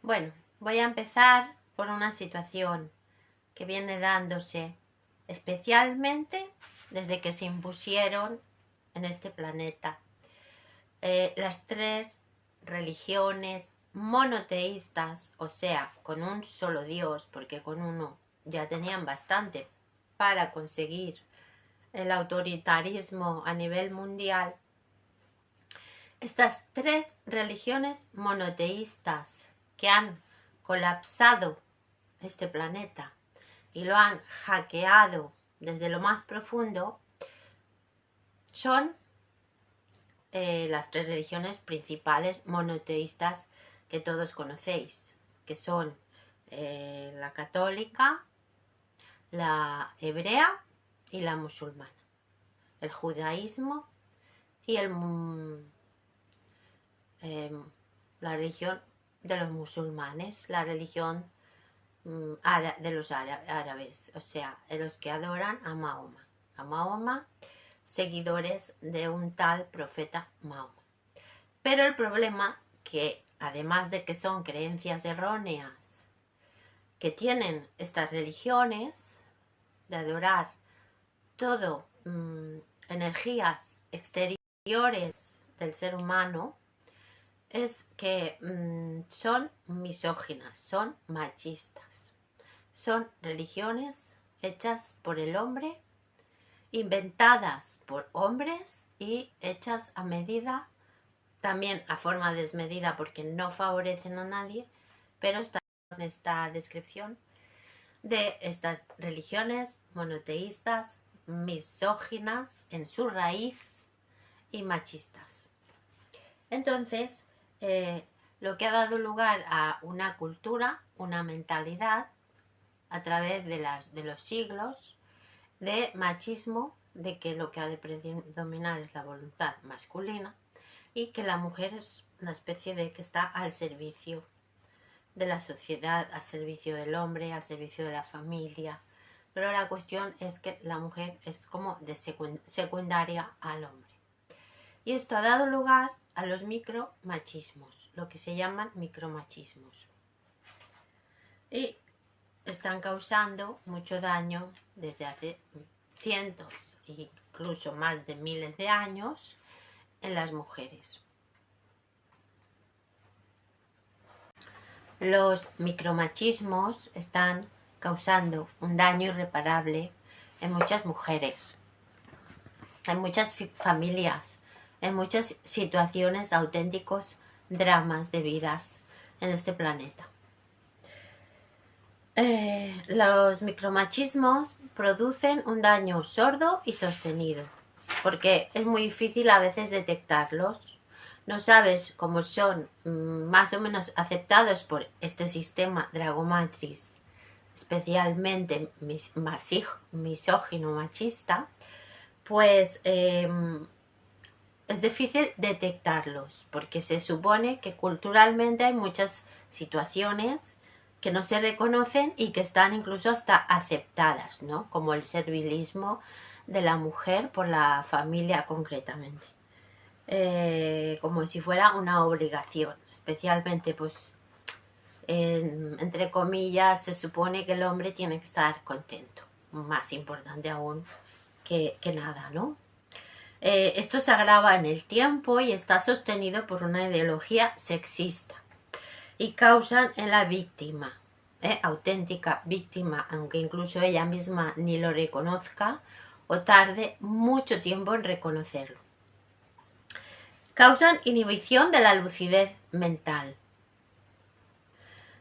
Bueno, voy a empezar por una situación que viene dándose especialmente desde que se impusieron en este planeta las tres religiones monoteístas, o sea, con un solo Dios, porque con uno ya tenían bastante para conseguir el autoritarismo a nivel mundial. Estas tres religiones monoteístas que han colapsado este planeta y lo han hackeado desde lo más profundo son las tres religiones principales monoteístas que todos conocéis, que son la católica, la hebrea y la musulmana, el judaísmo y la religión de los musulmanes, la religión de los árabes, o sea, de los que adoran a Mahoma, seguidores de un tal profeta Mahoma. Pero el problema que, además de que son creencias erróneas que tienen estas religiones de adorar todo energías exteriores del ser humano, es que son misóginas, son machistas. Son religiones hechas por el hombre, inventadas por hombres y hechas a medida, también a forma desmedida porque no favorecen a nadie, pero está en esta descripción de estas religiones monoteístas, misóginas en su raíz y machistas. Entonces, lo que ha dado lugar a una cultura, una mentalidad, a través de los siglos, de machismo, de que lo que ha de predominar es la voluntad masculina y que la mujer es una especie de que está al servicio de la sociedad, al servicio del hombre, al servicio de la familia. Pero la cuestión es que la mujer es como de secundaria al hombre. Y esto ha dado lugar a los micromachismos, lo que se llaman micromachismos. Y están causando mucho daño desde hace cientos, incluso más de miles de años, en las mujeres. Los micromachismos están causando un daño irreparable en muchas mujeres, en muchas familias, en muchas situaciones, auténticos dramas de vidas en este planeta. Los micromachismos producen un daño sordo y sostenido, porque es muy difícil a veces detectarlos. No sabes cómo son más o menos aceptados por este sistema Dragomatrix, especialmente misógino, machista, pues es difícil detectarlos, porque se supone que culturalmente hay muchas situaciones que no se reconocen y que están incluso hasta aceptadas, ¿no? Como el servilismo de la mujer por la familia concretamente. Como si fuera una obligación, especialmente pues entre comillas se supone que el hombre tiene que estar contento, más importante aún que nada, ¿no? Esto se agrava en el tiempo y está sostenido por una ideología sexista y causan en la víctima, auténtica víctima, aunque incluso ella misma ni lo reconozca o tarde mucho tiempo en reconocerlo. Causan inhibición de la lucidez mental,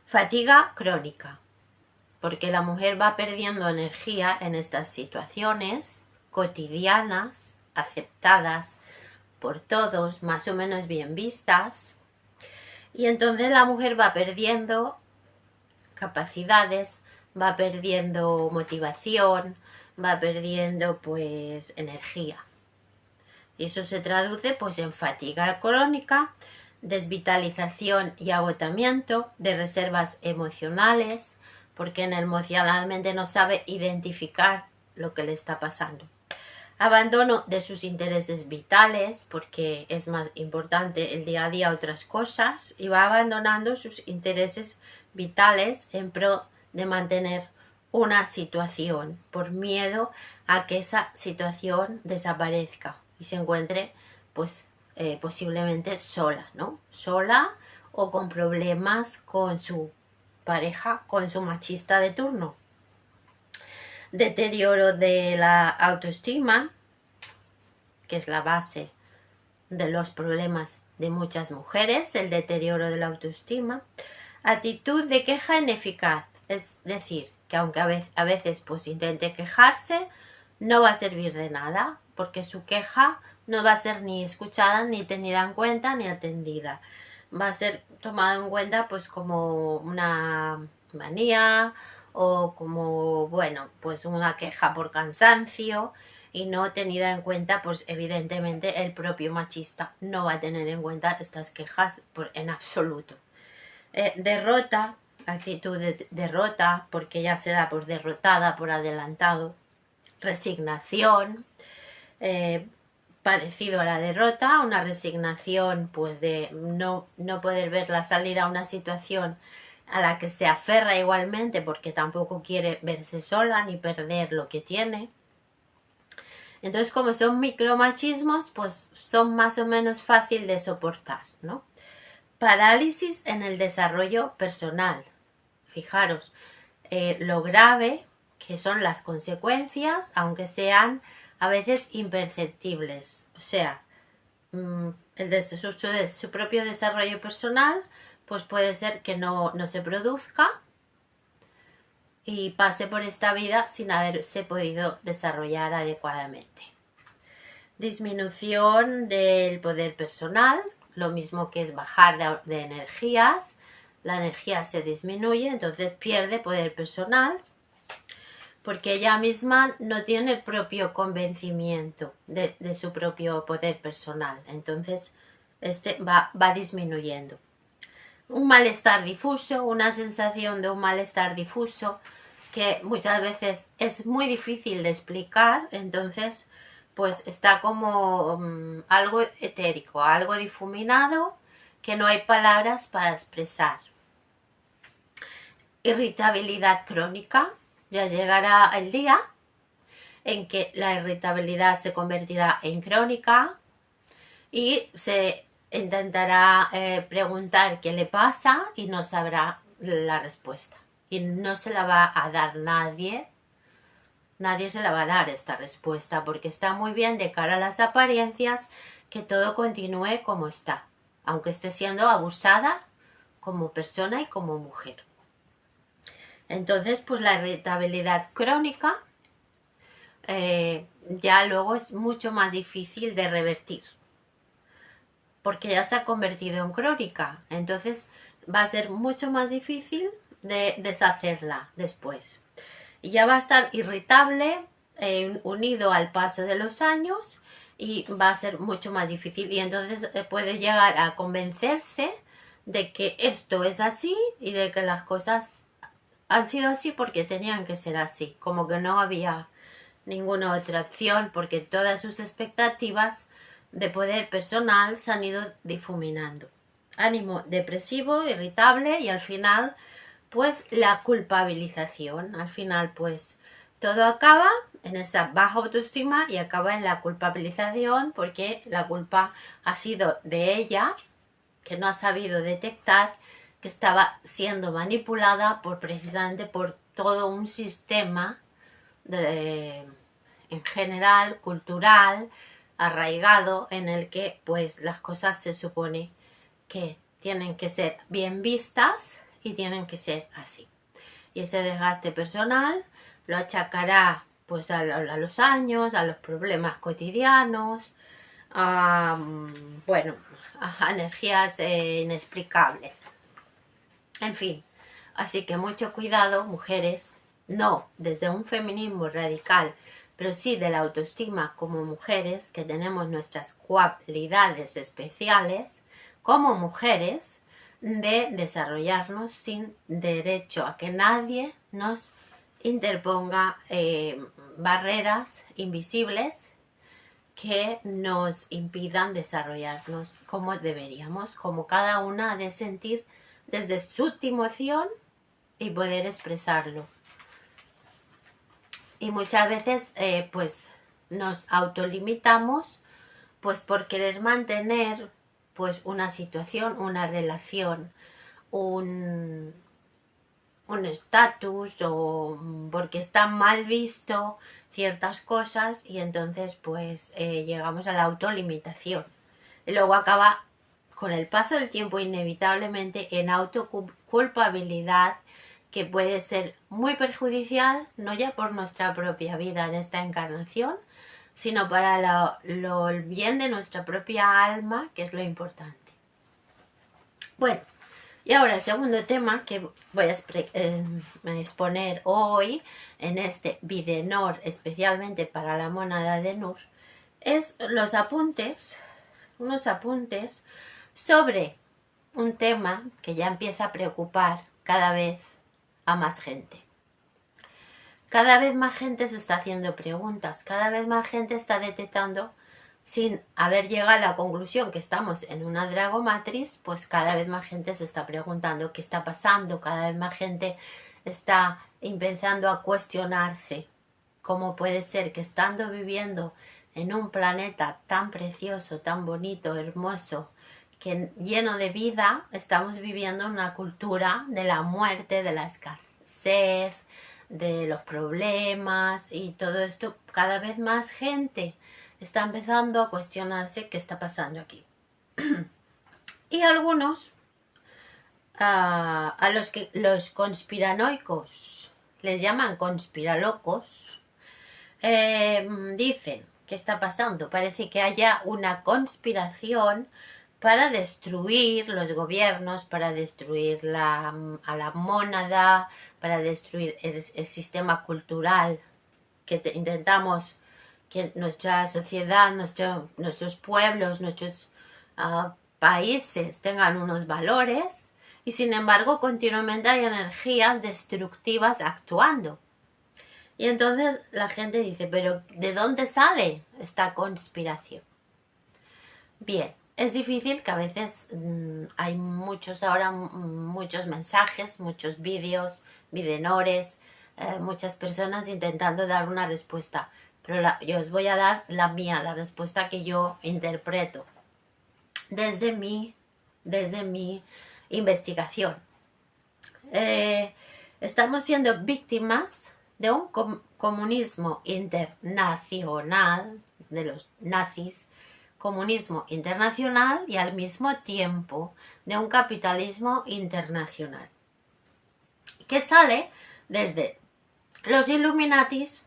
fatiga crónica, porque la mujer va perdiendo energía en estas situaciones cotidianas, aceptadas por todos, más o menos bien vistas, y entonces la mujer va perdiendo capacidades, va perdiendo motivación, va perdiendo pues energía. Y eso se traduce pues en fatiga crónica, desvitalización y agotamiento de reservas emocionales, porque emocionalmente no sabe identificar lo que le está pasando. abandono de sus intereses vitales, porque es más importante el día a día otras cosas, y va abandonando sus intereses vitales en pro de mantener una situación, por miedo a que esa situación desaparezca y se encuentre pues posiblemente sola, ¿no? Sola o con problemas con su pareja, con su machista de turno. Deterioro de la autoestima, que es la base de los problemas de muchas mujeres, el deterioro de la autoestima. Actitud de queja ineficaz, es decir, que aunque a veces pues intente quejarse, no va a servir de nada, porque su queja no va a ser ni escuchada, ni tenida en cuenta, ni atendida. Va a ser tomada en cuenta pues como una manía o como, bueno, pues una queja por cansancio y no tenida en cuenta, pues evidentemente el propio machista no va a tener en cuenta estas quejas en absoluto. Derrota, actitud de derrota, porque ya se da por derrotada, por adelantado. Resignación, parecido a la derrota, una resignación pues de no poder ver la salida a una situación a la que se aferra igualmente porque tampoco quiere verse sola ni perder lo que tiene. Entonces, como son micromachismos, pues son más o menos fácil de soportar, ¿no? Parálisis en el desarrollo personal. Fijaros, lo grave que son las consecuencias, aunque sean a veces imperceptibles. O sea, su propio desarrollo personal, pues puede ser que no se produzca y pase por esta vida sin haberse podido desarrollar adecuadamente. Disminución del poder personal, lo mismo que es bajar de energías, la energía se disminuye, entonces pierde poder personal, porque ella misma no tiene el propio convencimiento de su propio poder personal, entonces este va disminuyendo. Un malestar difuso, una sensación de un malestar difuso que muchas veces es muy difícil de explicar, entonces pues está como algo etérico, algo difuminado que no hay palabras para expresar. Irritabilidad crónica, ya llegará el día en que la irritabilidad se convertirá en crónica y se intentará preguntar qué le pasa y no sabrá la respuesta. Y no se la va a dar nadie se la va a dar esta respuesta porque está muy bien de cara a las apariencias que todo continúe como está, aunque esté siendo abusada como persona y como mujer. Entonces, pues la irritabilidad crónica ya luego es mucho más difícil de revertir porque ya se ha convertido en crónica, entonces va a ser mucho más difícil de deshacerla después. Y ya va a estar irritable unido al paso de los años y va a ser mucho más difícil y entonces puede llegar a convencerse de que esto es así y de que las cosas han sido así porque tenían que ser así, como que no había ninguna otra opción porque todas sus expectativas de poder personal se han ido difuminando. Ánimo depresivo, irritable y al final pues la culpabilización. Al final pues todo acaba en esa baja autoestima y acaba en la culpabilización porque la culpa ha sido de ella, que no ha sabido detectar que estaba siendo manipulada precisamente por todo un sistema en general, cultural, arraigado, en el que pues las cosas se supone que tienen que ser bien vistas y tienen que ser así. Y ese desgaste personal lo achacará pues a los años, a los problemas cotidianos, a energías inexplicables. En fin, así que mucho cuidado, mujeres, no desde un feminismo radical, pero sí de la autoestima como mujeres, que tenemos nuestras cualidades especiales como mujeres, de desarrollarnos sin derecho a que nadie nos interponga barreras invisibles que nos impidan desarrollarnos como deberíamos, como cada una ha de sentir desde su emoción y poder expresarlo. Y muchas veces pues nos autolimitamos pues por querer mantener pues una situación, una relación, un estatus, o porque está mal visto ciertas cosas, y entonces pues llegamos a la autolimitación y luego acaba con el paso del tiempo inevitablemente en autoculpabilidad, que puede ser muy perjudicial, no ya por nuestra propia vida en esta encarnación, sino para el bien de nuestra propia alma, que es lo importante. Bueno, y ahora el segundo tema que voy a exponer hoy en este Videnor, especialmente para la mónada de Nur, es unos apuntes sobre un tema que ya empieza a preocupar cada vez a más gente. Cada vez más gente se está haciendo preguntas, cada vez más gente está detectando, sin haber llegado a la conclusión que estamos en una dragomatriz, pues cada vez más gente se está preguntando qué está pasando, cada vez más gente está empezando a cuestionarse cómo puede ser que, estando viviendo en un planeta tan precioso, tan bonito, hermoso, que lleno de vida, estamos viviendo una cultura de la muerte, de la escasez, de los problemas y todo esto. Cada vez más gente está empezando a cuestionarse qué está pasando aquí. Y algunos, a los que los conspiranoicos les llaman conspiralocos, dicen, ¿qué está pasando? Parece que haya una conspiración para destruir los gobiernos, para destruir a la mónada, para destruir el sistema cultural que intentamos que nuestra sociedad, nuestros pueblos, nuestros países tengan unos valores, y sin embargo continuamente hay energías destructivas actuando. Y entonces la gente dice, ¿pero de dónde sale esta conspiración? Bien, es difícil, que a veces hay muchos mensajes, muchos vídeos, videnores, muchas personas intentando dar una respuesta. Pero yo os voy a dar la mía, la respuesta que yo interpreto desde mi investigación. Estamos siendo víctimas de un comunismo internacional, de los nazis, comunismo internacional, y al mismo tiempo de un capitalismo internacional que sale desde los Illuminatis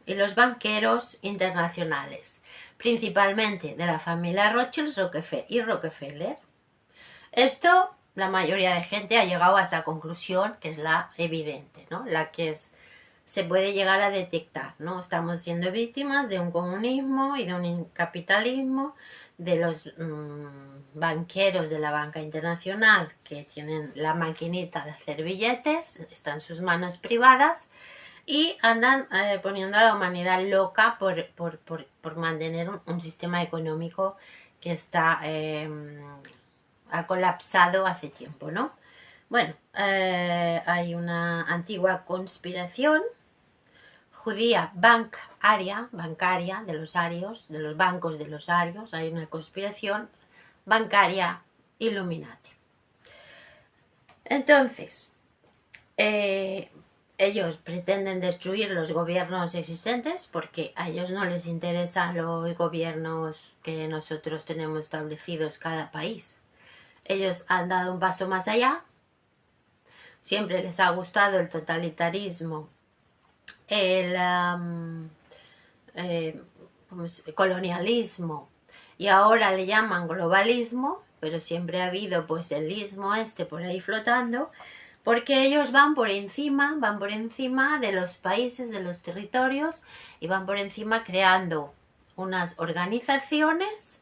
y los banqueros internacionales, principalmente de la familia Rothschild y Rockefeller. Esto, la mayoría de gente ha llegado a esta conclusión, que es la evidente, ¿no? La que se puede llegar a detectar, ¿no? Estamos siendo víctimas de un comunismo y de un capitalismo, de los banqueros de la banca internacional, que tienen la maquinita de hacer billetes, está en sus manos privadas, y andan poniendo a la humanidad loca por mantener un sistema económico que ha colapsado hace tiempo, ¿no? Bueno, hay una antigua conspiración judía bancaria de los arios, de los bancos de los arios. Hay una conspiración bancaria Illuminati. Entonces, ellos pretenden destruir los gobiernos existentes, porque a ellos no les interesan los gobiernos que nosotros tenemos establecidos cada país. Ellos han dado un paso más allá. Siempre les ha gustado el totalitarismo, el colonialismo, y ahora le llaman globalismo, pero siempre ha habido pues el ismo por ahí flotando, porque ellos van por encima de los países, de los territorios, y van por encima creando unas organizaciones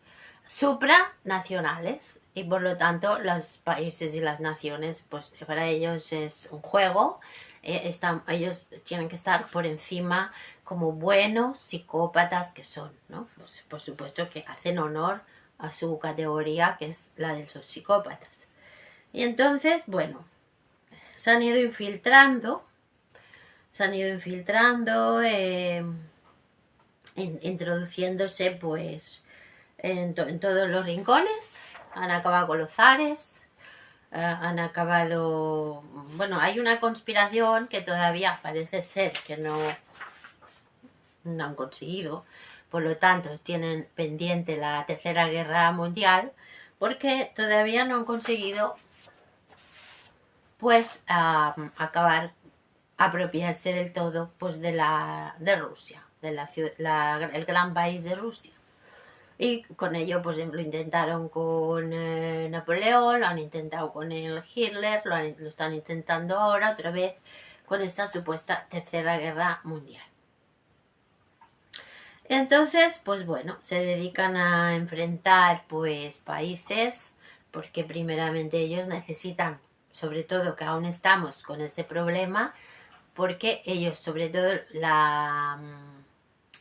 supranacionales, y por lo tanto los países y las naciones, pues para ellos es un juego. Ellos tienen que estar por encima como buenos psicópatas que son, ¿no? Pues, por supuesto que hacen honor a su categoría, que es la de los psicópatas. Y entonces, bueno, se han ido infiltrando, introduciéndose pues en todos los rincones. Han acabado con los zares, han acabado... Bueno, hay una conspiración que todavía parece ser que no han conseguido. Por lo tanto, tienen pendiente la Tercera Guerra Mundial, porque todavía no han conseguido pues acabar, apropiarse del todo pues de Rusia, el gran país de Rusia. Y con ello, pues lo intentaron con Napoleón, lo han intentado con el Hitler, lo están intentando ahora otra vez con esta supuesta Tercera Guerra Mundial. Entonces, pues bueno, se dedican a enfrentar pues países, porque primeramente ellos necesitan, sobre todo que aún estamos con ese problema, porque ellos, sobre todo, el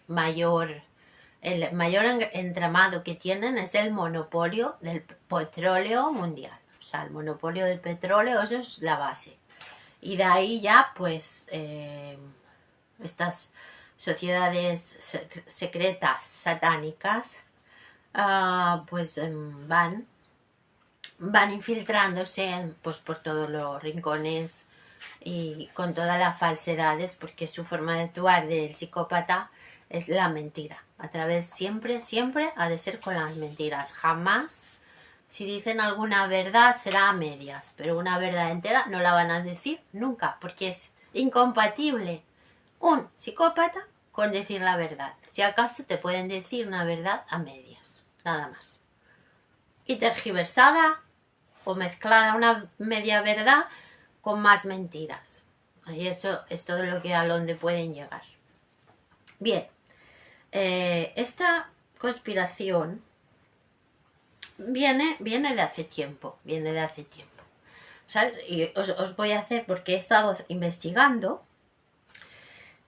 mayor entramado que tienen es el monopolio del petróleo mundial. O sea, el monopolio del petróleo, eso es la base. Y de ahí ya, pues, estas sociedades secretas satánicas, pues van infiltrándose pues por todos los rincones y con todas las falsedades, porque su forma de actuar del psicópata es la mentira. A través siempre ha de ser con las mentiras. Jamás, si dicen alguna verdad, será a medias, pero una verdad entera no la van a decir nunca, porque es incompatible un psicópata con decir la verdad. Si acaso te pueden decir una verdad a medias, nada más. Y tergiversada o mezclada una media verdad con más mentiras. Y eso es todo lo que a donde pueden llegar. Bien, esta conspiración viene de hace tiempo. ¿Sabes? Y os voy a hacer, porque he estado investigando.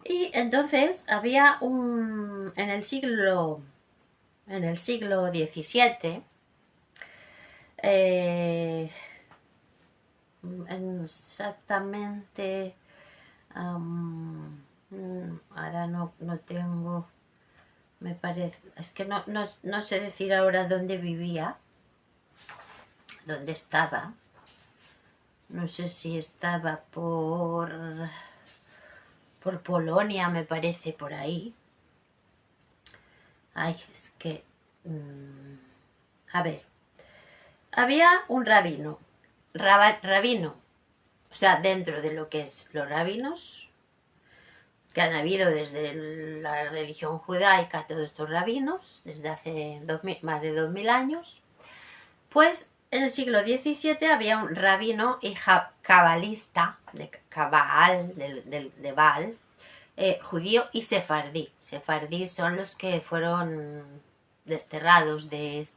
Y entonces había en el siglo XVII, exactamente, ahora no tengo, me parece, es que no sé decir ahora dónde vivía, dónde estaba, no sé si estaba por Polonia, me parece, por ahí. Ay, es que... a ver. Había un rabino. O sea, dentro de lo que es los rabinos, que han habido desde la religión judaica, todos estos rabinos, desde hace más de 2000 años, pues en el siglo XVII había un rabino y cabalista, de Baal, judío y sefardí. Sefardí son los que fueron desterrados de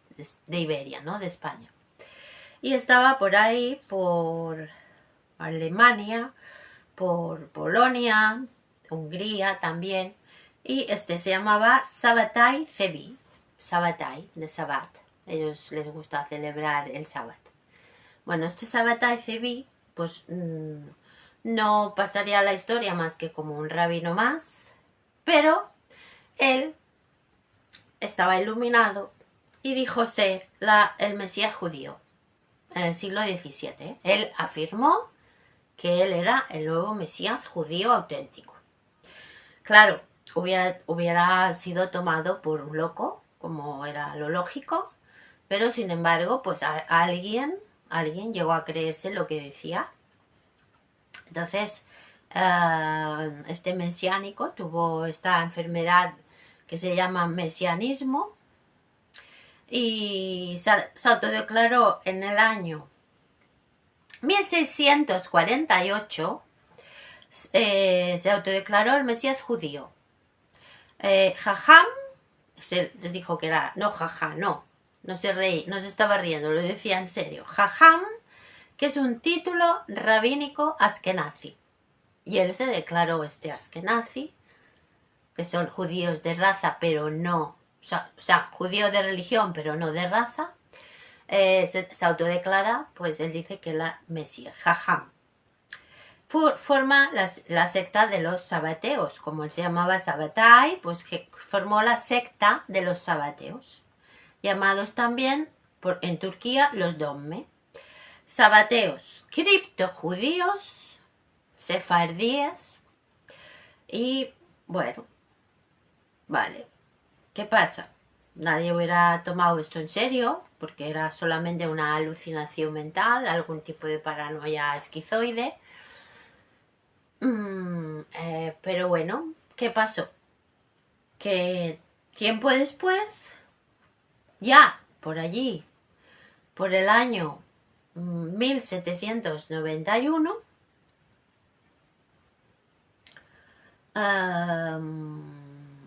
Iberia, ¿no? De España. Y estaba por ahí, por Alemania, por Polonia, Hungría también. Y se llamaba Sabbatai Zevi. Sabbatai, de Sabbat. Ellos les gusta celebrar el Sabbat. Bueno, este Sabbatai Zevi, pues no pasaría a la historia más que como un rabino más, pero él estaba iluminado y dijo ser el Mesías judío en el siglo XVII. Él afirmó que él era el nuevo Mesías judío auténtico. Claro, hubiera sido tomado por un loco, como era lo lógico, pero sin embargo, pues alguien llegó a creerse lo que decía. Entonces, este mesiánico tuvo esta enfermedad que se llama mesianismo y se autodeclaró en el año 1648, se autodeclaró el Mesías judío. Jajam les dijo que era, no, no se reí, no se estaba riendo, lo decía en serio. Jajam, que es un título rabínico askenazi. Y él se declaró askenazi, que son judíos de raza, pero no, o sea, judío de religión, pero no de raza. Se autodeclara, pues él dice que la Mesías, Jajam. Forma la secta de los sabateos, como él se llamaba Sabatai, pues que formó la secta de los sabateos, llamados también en Turquía los Domme. Sabateos, criptojudíos, sefardíes y bueno, vale, ¿qué pasa? Nadie hubiera tomado esto en serio porque era solamente una alucinación mental, algún tipo de paranoia esquizoide. Pero bueno, ¿qué pasó? Que tiempo después, ya por allí, por el año 1791,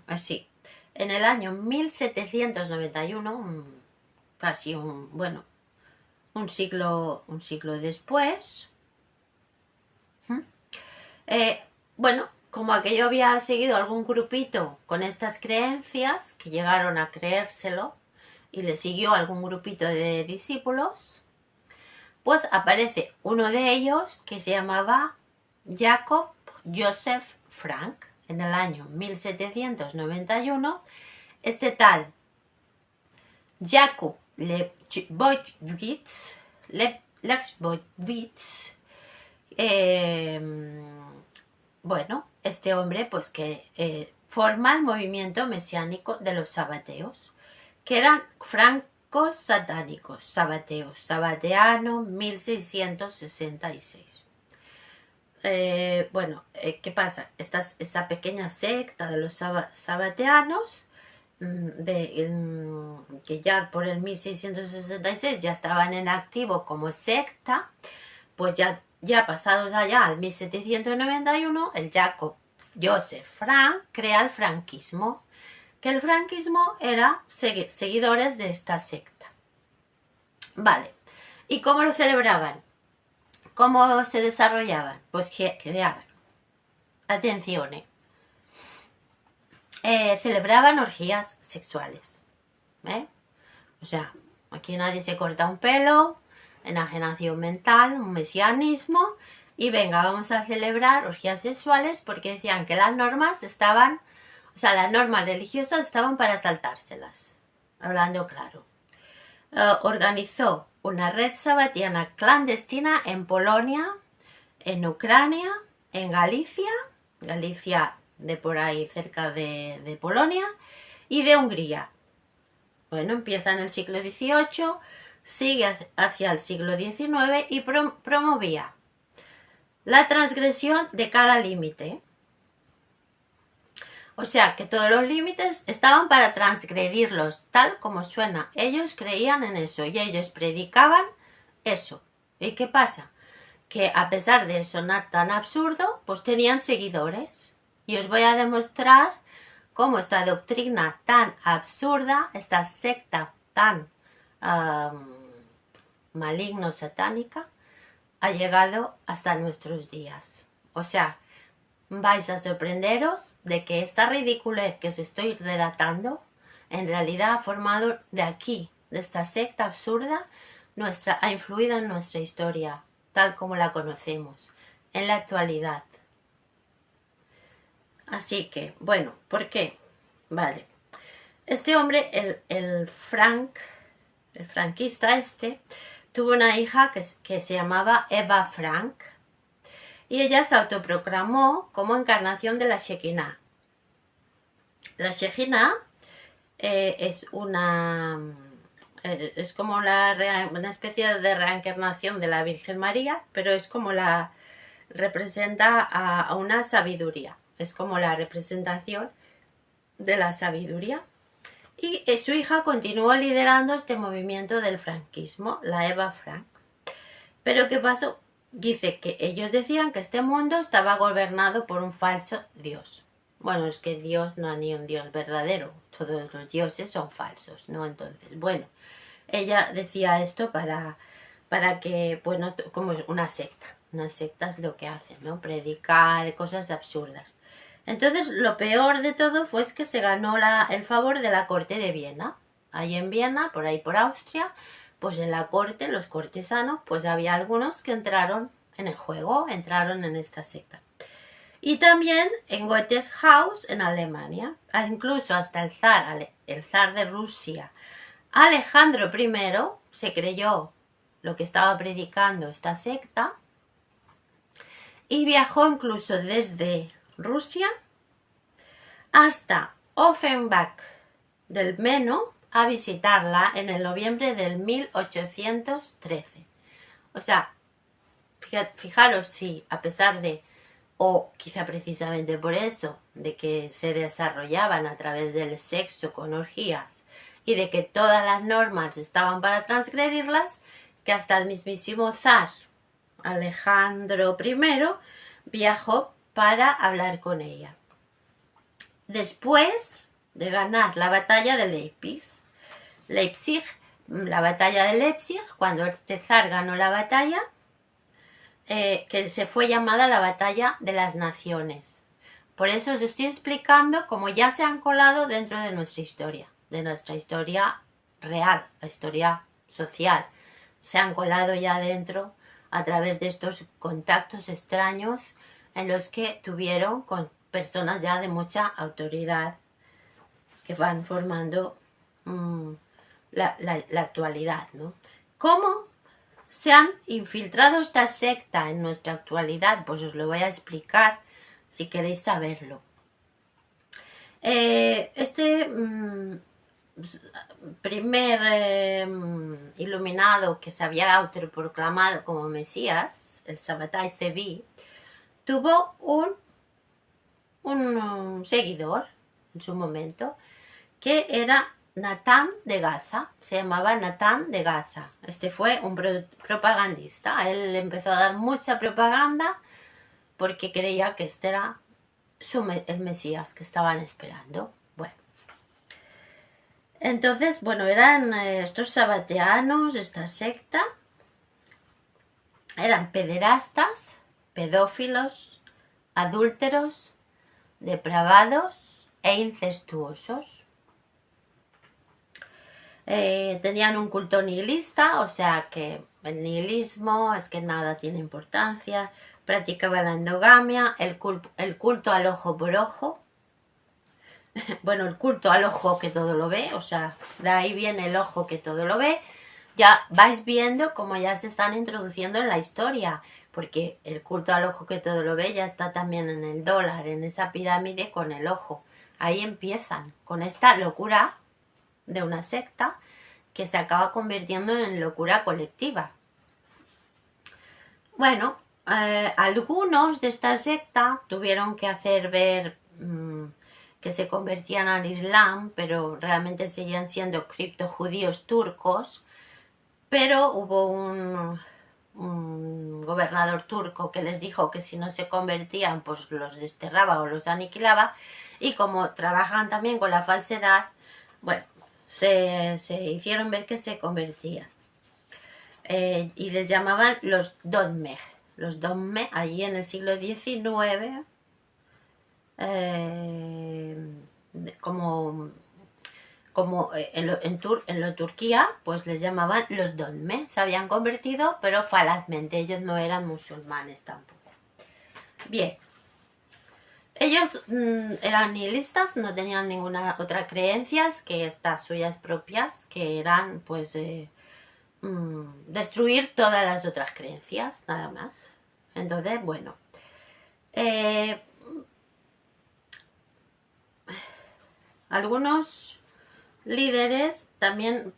así, en el año 1791, casi un siglo después, bueno, como aquello había seguido algún grupito con estas creencias, que llegaron a creérselo, y le siguió algún grupito de discípulos, pues aparece uno de ellos que se llamaba Jacob Joseph Frank, en el año 1791. Este tal Jakub Lebowitz, bueno, este hombre pues que forma el movimiento mesiánico de los sabateos, que eran francos satánicos, sabateos, sabateano 1666. Bueno, ¿qué pasa? Esa pequeña secta de los sabateanos, que ya por el 1666 ya estaban en activo como secta, pues ya pasados allá al 1791, el Jacob Joseph Frank crea el franquismo, que el franquismo era seguidores de esta secta. Vale, ¿y cómo lo celebraban? ¿Cómo se desarrollaban? Pues que creaban, atención, celebraban orgías sexuales, o sea, aquí nadie se corta un pelo, enajenación mental, un mesianismo, y venga, vamos a celebrar orgías sexuales, porque decían que las normas estaban, o sea, las normas religiosas estaban para saltárselas, hablando claro. Organizó una red sabatiana clandestina en Polonia, en Ucrania, en Galicia de por ahí cerca de Polonia, y de Hungría. Bueno, empieza en el siglo XVIII, sigue hacia el siglo XIX y promovía la transgresión de cada límite. O sea, que todos los límites estaban para transgredirlos, tal como suena. Ellos creían en eso y ellos predicaban eso. ¿Y qué pasa? Que a pesar de sonar tan absurdo, pues tenían seguidores. Y os voy a demostrar cómo esta doctrina tan absurda, esta secta tan maligno-satánica, ha llegado hasta nuestros días. O sea, vais a sorprenderos de que esta ridiculez que os estoy relatando en realidad ha formado de aquí, de esta secta absurda, ha influido en nuestra historia, tal como la conocemos, en la actualidad. Así que, bueno, ¿por qué? Vale. Este hombre, el franquista tuvo una hija que se llamaba Eva Frank, y ella se autoproclamó como encarnación de la Shekinah. La Shekinah es como una especie de reencarnación de la Virgen María, pero es como representa a una sabiduría, es como la representación de la sabiduría. Y su hija continuó liderando este movimiento del franquismo, la Eva Frank. Pero ¿qué pasó? Dice que ellos decían que este mundo estaba gobernado por un falso Dios. Bueno, es que Dios no hay ni un Dios verdadero. Todos los dioses son falsos, ¿no? Entonces, bueno, ella decía esto para que, bueno, como es una secta es lo que hacen, ¿no? Predicar cosas absurdas. Entonces, lo peor de todo fue que se ganó el favor de la corte de Viena. Ahí en Viena, por ahí por Austria, pues en la corte, los cortesanos, pues había algunos que entraron en el juego, entraron en esta secta. Y también en Goethe's Haus, en Alemania, incluso hasta el zar de Rusia, Alejandro I, se creyó lo que estaba predicando esta secta y viajó incluso desde Rusia hasta Offenbach del Meno a visitarla en el noviembre del 1813. O sea, fijaros si a pesar de, o quizá precisamente por eso, de que se desarrollaban a través del sexo con orgías y de que todas las normas estaban para transgredirlas, que hasta el mismísimo zar Alejandro I viajó para hablar con ella. Después de ganar la batalla de Leipzig, la batalla de Leipzig, cuando este zar ganó la batalla, que se fue llamada la batalla de las naciones. Por eso os estoy explicando cómo ya se han colado dentro de nuestra historia real, la historia social. Se han colado ya dentro a través de estos contactos extraños en los que tuvieron con personas ya de mucha autoridad que van formando la actualidad, ¿no? ¿Cómo se han infiltrado esta secta en nuestra actualidad? Pues os lo voy a explicar si queréis saberlo. Este primer iluminado que se había autoproclamado como Mesías, el Sabbatai Zevi, tuvo un seguidor en su momento que era Natán de Gaza, se llamaba Natán de Gaza. Este fue un propagandista. Él empezó a dar mucha propaganda porque creía que este era el Mesías que estaban esperando. Bueno, entonces, bueno, eran estos sabateanos, esta secta, eran pederastas, pedófilos, adúlteros, depravados e incestuosos. Tenían un culto nihilista, o sea que el nihilismo es que nada tiene importancia. Practicaban la endogamia, el culto al ojo por ojo. Bueno, el culto al ojo que todo lo ve, o sea, de ahí viene el ojo que todo lo ve. Ya vais viendo cómo ya se están introduciendo en la historia, porque el culto al ojo que todo lo ve ya está también en el dólar, en esa pirámide con el ojo. Ahí empiezan con esta locura de una secta que se acaba convirtiendo en locura colectiva. Bueno, algunos de esta secta tuvieron que hacer ver que se convertían al Islam, pero realmente seguían siendo criptojudíos turcos. Pero hubo un gobernador turco que les dijo que si no se convertían, pues los desterraba o los aniquilaba. Y como trabajan también con la falsedad, bueno, se hicieron ver que se convertían. Y les llamaban los Dogme. Los Dogme, allí en el siglo XIX, como en Turquía, pues les llamaban los Dogme. Se habían convertido, pero falazmente. Ellos no eran musulmanes tampoco. Bien. Ellos eran nihilistas, no tenían ninguna otra creencia que estas suyas propias, que eran, pues, destruir todas las otras creencias, nada más. Entonces, bueno. Algunos líderes también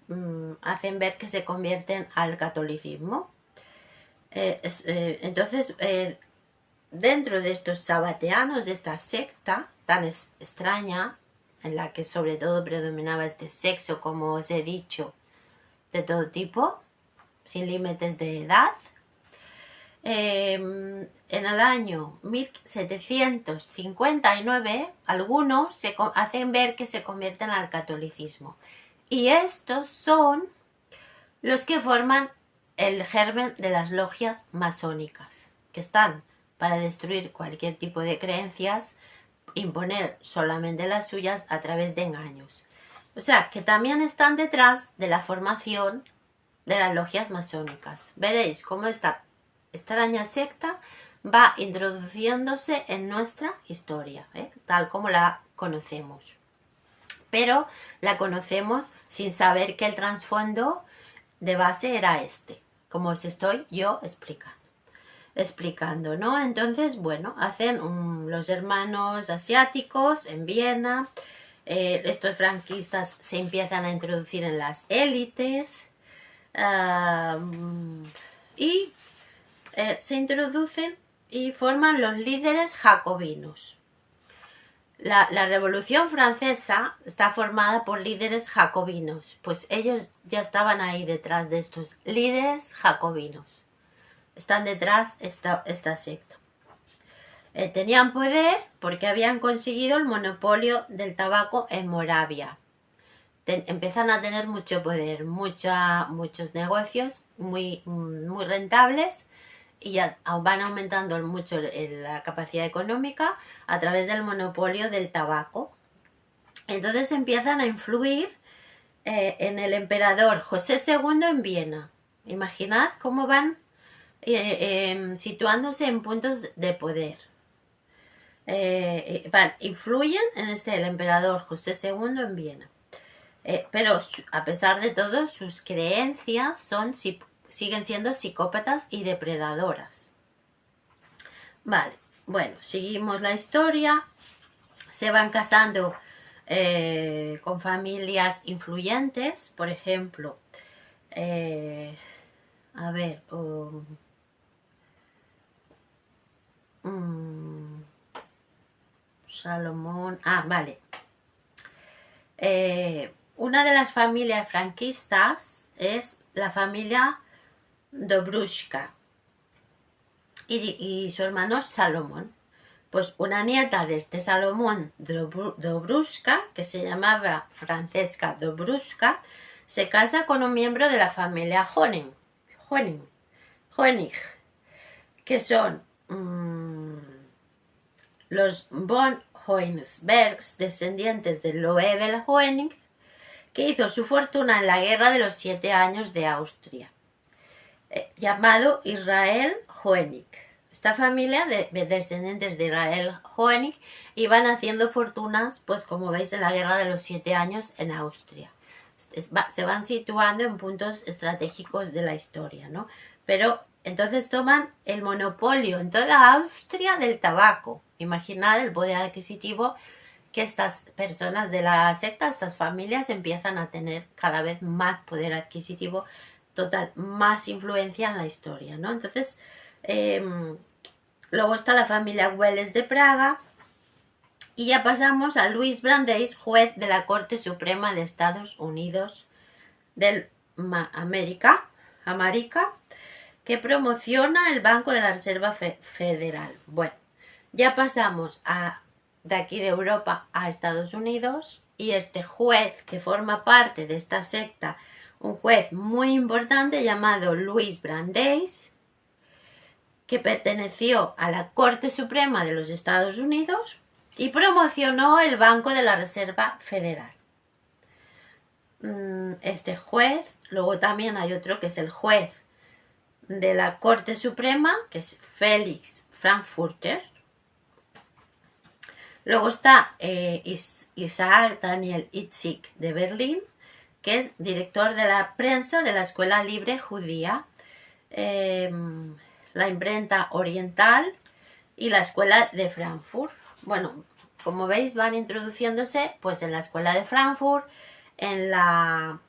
hacen ver que se convierten al catolicismo. Entonces, dentro de estos sabateanos, de esta secta tan extraña, en la que sobre todo predominaba este sexo, como os he dicho, de todo tipo, sin límites de edad, en el año 1759 algunos se hacen ver que se convierten al catolicismo. Y estos son los que forman el germen de las logias masónicas, que están para destruir cualquier tipo de creencias, imponer solamente las suyas a través de engaños. O sea, que también están detrás de la formación de las logias masónicas. Veréis cómo esta extraña secta va introduciéndose en nuestra historia, tal como la conocemos. Pero la conocemos sin saber que el trasfondo de base era este, como os estoy yo explicando, ¿no? Entonces, bueno, hacen los hermanos asiáticos en Viena, estos franquistas se empiezan a introducir en las élites y se introducen y forman los líderes jacobinos. La Revolución Francesa está formada por líderes jacobinos, pues ellos ya estaban ahí detrás de estos líderes jacobinos. Están detrás esta secta. Tenían poder porque habían conseguido el monopolio del tabaco en Moravia. Empiezan a tener mucho poder, muchos negocios muy rentables, y ya van aumentando mucho la capacidad económica a través del monopolio del tabaco. Entonces empiezan a influir en el emperador José II en Viena. Imaginad cómo van situándose en puntos de poder. Influyen en el emperador José II en Viena. Pero a pesar de todo, sus creencias siguen siendo psicópatas y depredadoras. Vale, bueno, seguimos la historia. Se van casando con familias influyentes, por ejemplo, Salomón, vale. Una de las familias franquistas es la familia Dobruschka y su hermano Salomón. Pues una nieta de este Salomón Dobruschka, que se llamaba Francesca Dobruschka, se casa con un miembro de la familia Honig, que son los von Hoynsbergs, descendientes de Loewel Honig, que hizo su fortuna en la Guerra de los 7 años de Austria, llamado Israel Honig. Esta familia de descendientes de Israel Honig iban haciendo fortunas, pues como veis, en la Guerra de los 7 años en Austria. Se van situando en puntos estratégicos de la historia, ¿no? Pero entonces toman el monopolio en toda Austria del tabaco. Imaginad el poder adquisitivo que estas personas de la secta, estas familias, empiezan a tener cada vez más poder adquisitivo, total, más influencia en la historia, ¿no? Entonces, luego está la familia Welles de Praga, y ya pasamos a Louis Brandeis, juez de la Corte Suprema de Estados Unidos de América, que promociona el Banco de la Reserva Federal. Bueno, ya pasamos de aquí de Europa a Estados Unidos, y este juez que forma parte de esta secta, un juez muy importante llamado Louis Brandeis, que perteneció a la Corte Suprema de los Estados Unidos y promocionó el Banco de la Reserva Federal. Este juez, luego también hay otro que es el juez de la Corte Suprema, que es Felix Frankfurter. Luego está Isaac Daniel Itzik de Berlín, que es director de la prensa de la Escuela Libre Judía, la Imprenta Oriental y la Escuela de Frankfurt. Bueno, como veis, van introduciéndose pues en la Escuela de Frankfurt, en la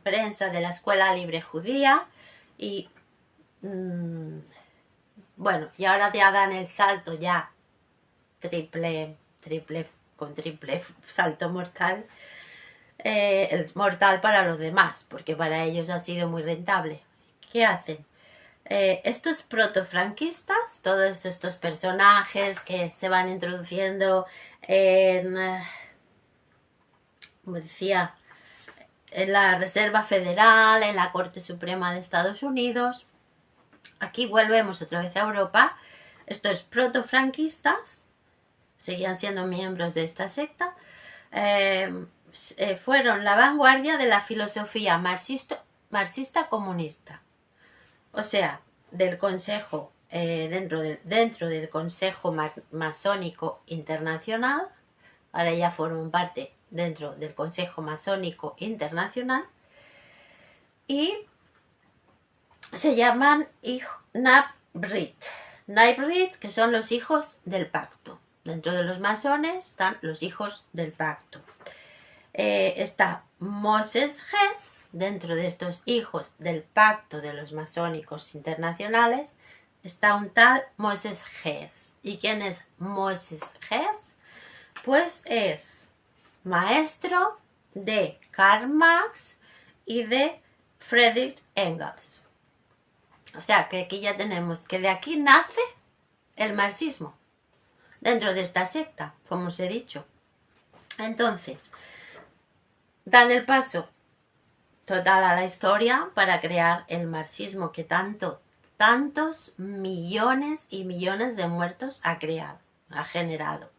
prensa de la Escuela Libre Judía, y bueno, y ahora ya dan el salto ya triple salto mortal, el mortal para los demás, porque para ellos ha sido muy rentable. ¿Qué hacen? Estos protofranquistas, todos estos personajes que se van introduciendo en, como decía, en la Reserva Federal, en la Corte Suprema de Estados Unidos. Aquí volvemos otra vez a Europa. Estos protofranquistas seguían siendo miembros de esta secta. Fueron la vanguardia de la filosofía marxista comunista. O sea, del Consejo, dentro del Consejo Masónico Internacional. Ahora ya forman parte dentro del Consejo Masónico Internacional. Y se llaman Nabrit, que son los hijos del pacto. Dentro de los masones están los hijos del pacto. Está Moses Hess, dentro de estos hijos del pacto de los masónicos internacionales, está un tal Moses Hess. ¿Y quién es Moses Hess? Pues es maestro de Karl Marx y de Friedrich Engels. O sea, que aquí ya tenemos que de aquí nace el marxismo, dentro de esta secta, como os he dicho. Entonces, dan el paso total a la historia para crear el marxismo que tantos millones y millones de muertos ha generado.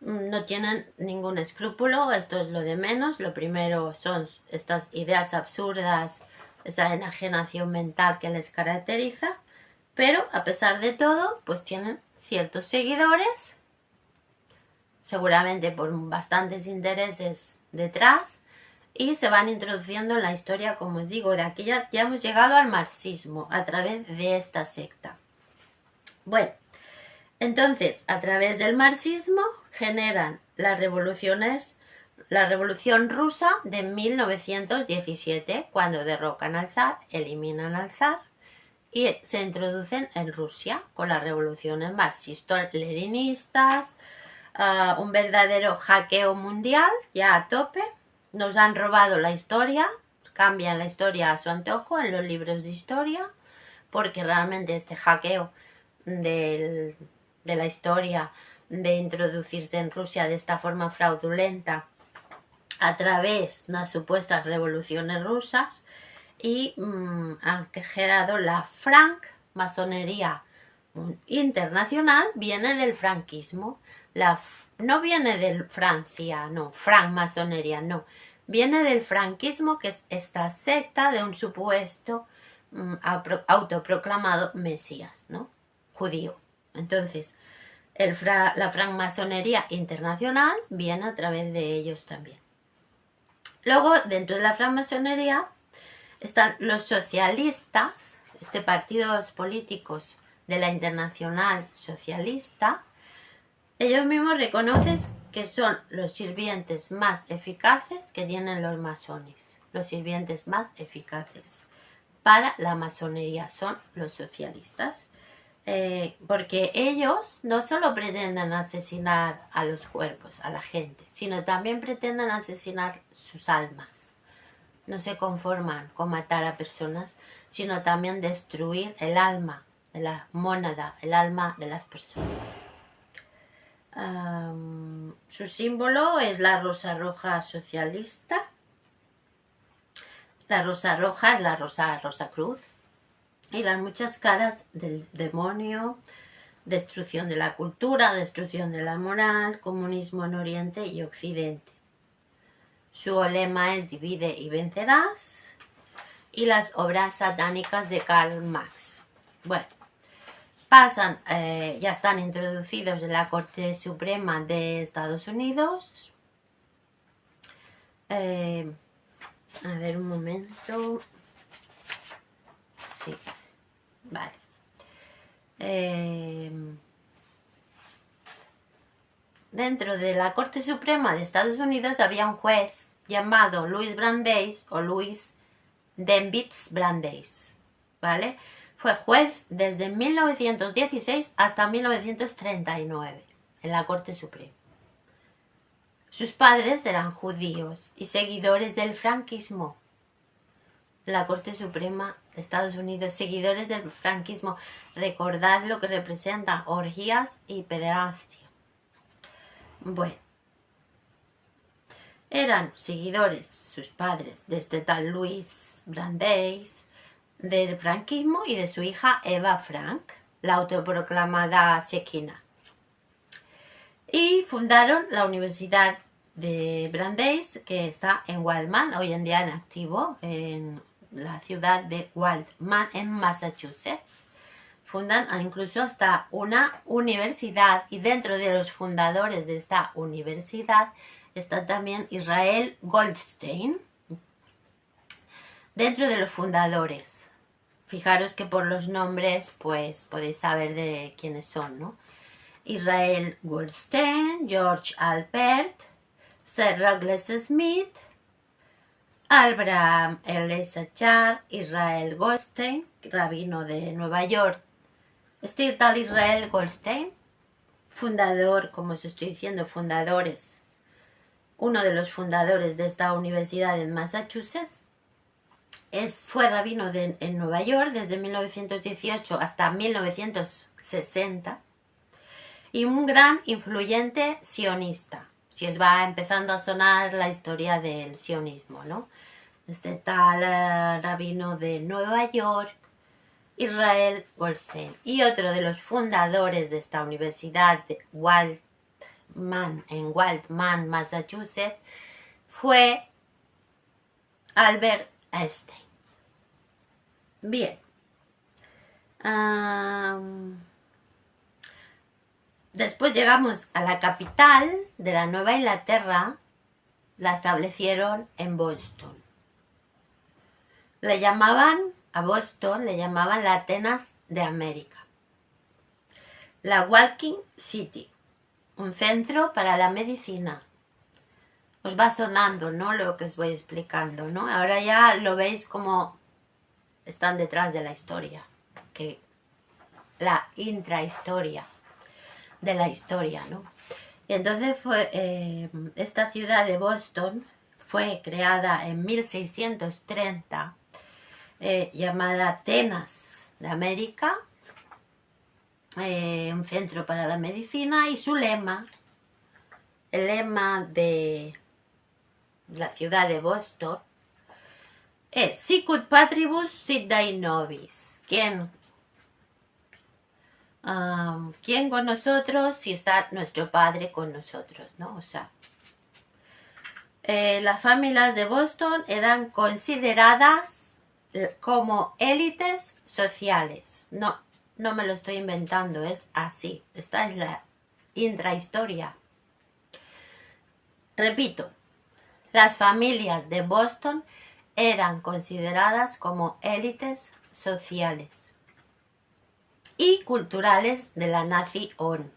No tienen ningún escrúpulo, esto es lo de menos. Lo primero son estas ideas absurdas, esa enajenación mental que les caracteriza, pero a pesar de todo, pues tienen ciertos seguidores, seguramente por bastantes intereses detrás, y se van introduciendo en la historia, como os digo. De aquí ya hemos llegado al marxismo a través de esta secta. Bueno, entonces, a través del marxismo generan las revoluciones, la Revolución Rusa de 1917, cuando derrocan al zar, eliminan al zar y se introducen en Rusia con las revoluciones marxistas-leninistas, un verdadero hackeo mundial, ya a tope. Nos han robado la historia, cambian la historia a su antojo en los libros de historia, porque realmente este hackeo de la historia, de introducirse en Rusia de esta forma fraudulenta a través de las supuestas revoluciones rusas, y han generado la francmasonería internacional. Viene del franquismo, no viene de Francia, no, francmasonería, no, viene del franquismo, que es esta secta de un supuesto autoproclamado Mesías, ¿no? Judío. Entonces, la francmasonería internacional viene a través de ellos también. Luego, dentro de la francmasonería están los socialistas, partidos políticos de la Internacional Socialista. Ellos mismos reconocen que son los sirvientes más eficaces que tienen los masones. Los sirvientes más eficaces para la masonería son los socialistas. Porque ellos no solo pretenden asesinar a los cuerpos, a la gente, sino también pretenden asesinar sus almas. No se conforman con matar a personas, sino también destruir el alma de la mónada, el alma de las personas. Su símbolo es la rosa roja socialista. La rosa roja es la rosa cruz. Y las muchas caras del demonio, destrucción de la cultura, destrucción de la moral, comunismo en Oriente y Occidente. Su lema es divide y vencerás, y las obras satánicas de Karl Marx. Bueno, pasan, ya están introducidos en la Corte Suprema de Estados Unidos. A ver un momento. Sí. Vale. Dentro de la Corte Suprema de Estados Unidos había un juez llamado Louis Brandeis o Louis Denbitz Brandeis, ¿vale? Fue juez desde 1916 hasta 1939 en la Corte Suprema. Sus padres eran judíos y seguidores del franquismo. La Corte Suprema de Estados Unidos, seguidores del franquismo. Recordad lo que representan orgías y pederastia. Bueno, Eran seguidores, sus padres, de este tal Louis Brandeis, del franquismo y de su hija Eva Frank, la autoproclamada Shekinah. Y fundaron la Universidad de Brandeis, que está en Waltham, hoy en día en activo, en la ciudad de Waltham, en Massachusetts. Fundan incluso hasta una universidad, y dentro de los fundadores de esta universidad está también Israel Goldstein, dentro de los fundadores. Fijaros que por los nombres pues podéis saber de quiénes son, ¿no? Israel Goldstein, George Albert, Sir Douglas Smith, Abraham Eliezer, Israel Goldstein, rabino de Nueva York. Este tal Israel Goldstein, fundador, como os estoy diciendo, fundadores, uno de los fundadores de esta universidad en Massachusetts, fue rabino en Nueva York desde 1918 hasta 1960 y un gran influyente sionista. Si os va empezando a sonar la historia del sionismo, ¿no? Este tal rabino de Nueva York, Israel Goldstein, y otro de los fundadores de esta universidad de Waltham, en Waltham, Massachusetts, fue Albert Einstein. Bien. Después llegamos a la capital de la Nueva Inglaterra, la establecieron en Boston. A Boston le llamaban la Atenas de América. La Walking City, un centro para la medicina. Os va sonando, ¿no? Lo que os voy explicando, ¿no? Ahora ya lo veis como están detrás de la historia, que la intrahistoria de la historia, ¿no? Y entonces esta ciudad de Boston fue creada en 1630, llamada Atenas de América, un centro para la medicina, y su lema, el lema de la ciudad de Boston, es Sicut Patribus sit Dei Nobis. ¿Quién con nosotros si está nuestro Padre con nosotros, ¿no? O sea, las familias de Boston eran consideradas como élites sociales. No me lo estoy inventando, es así. Esta es la intrahistoria. Repito, las familias de Boston eran consideradas como élites sociales y culturales de la nación.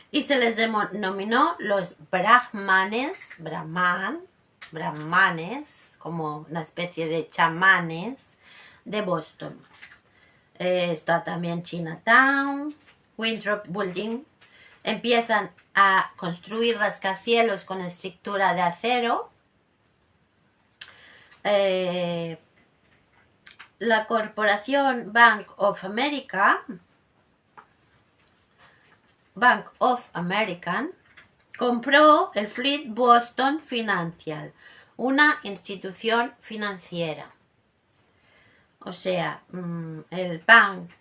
Y se les denominó los brahmanes, como una especie de chamanes de Boston. Está también Chinatown, Winthrop Building. Empiezan a construir rascacielos con estructura de acero. La corporación Bank of American compró el Fleet Boston Financial, una institución financiera. O sea,